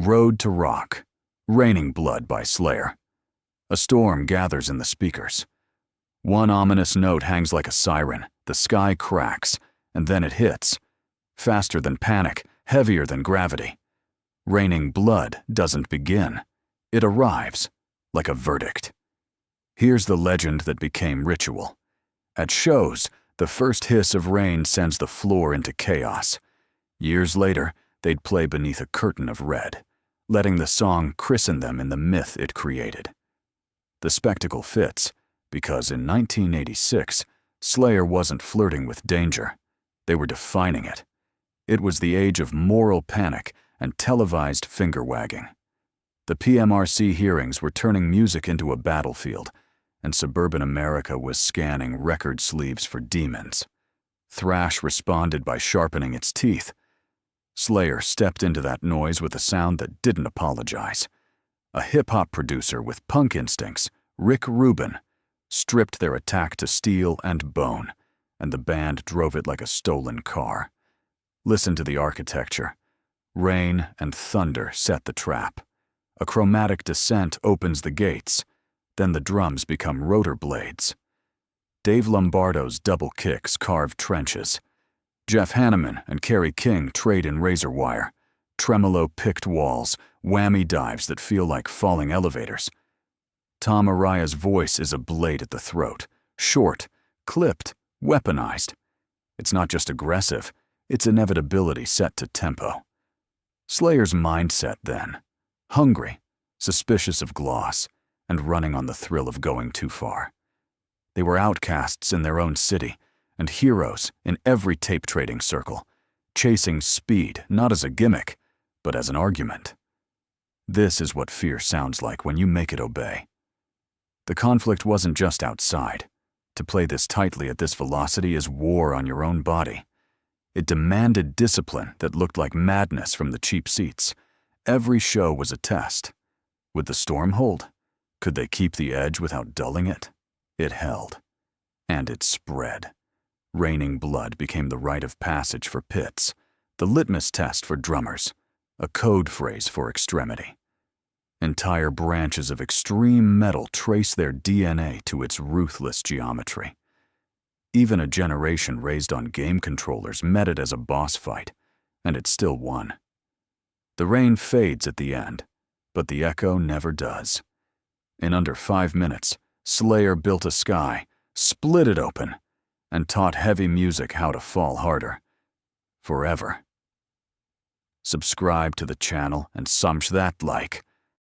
Road to Rock, Raining Blood by Slayer. A storm gathers in the speakers. One ominous note hangs like a siren, the sky cracks, and then it hits. Faster than panic, heavier than gravity. Raining Blood doesn't begin. It arrives, like a verdict. Here's the legend that became ritual. At shows, the first hiss of rain sends the floor into chaos. Years later, they'd play beneath a curtain of red, letting the song christen them in the myth it created. The spectacle fits, because in 1986, Slayer wasn't flirting with danger. They were defining it. It was the age of moral panic and televised finger-wagging. The PMRC hearings were turning music into a battlefield, and suburban America was scanning record sleeves for demons. Thrash responded by sharpening its teeth. Slayer stepped into that noise with a sound that didn't apologize. A hip-hop producer with punk instincts, Rick Rubin, stripped their attack to steel and bone, and the band drove it like a stolen car. Listen to the architecture. Rain and thunder set the trap. A chromatic descent opens the gates. Then the drums become rotor blades. Dave Lombardo's double kicks carve trenches. Jeff Hanneman and Kerry King trade in razor wire, tremolo-picked walls, whammy dives that feel like falling elevators. Tom Araya's voice is a blade at the throat, short, clipped, weaponized. It's not just aggressive, it's inevitability set to tempo. Slayer's mindset then, hungry, suspicious of gloss, and running on the thrill of going too far. They were outcasts in their own city, and heroes in every tape-trading circle, chasing speed not as a gimmick, but as an argument. This is what fear sounds like when you make it obey. The conflict wasn't just outside. To play this tightly at this velocity is war on your own body. It demanded discipline that looked like madness from the cheap seats. Every show was a test. Would the storm hold? Could they keep the edge without dulling it? It held. And it spread. Raining Blood became the rite of passage for pits, the litmus test for drummers, a code phrase for extremity. Entire branches of extreme metal trace their DNA to its ruthless geometry. Even a generation raised on game controllers met it as a boss fight, and it still won. The rain fades at the end, but the echo never does. In under 5 minutes, Slayer built a sky, split it open, and taught heavy music how to fall harder. Forever. Subscribe to the channel and smash that like.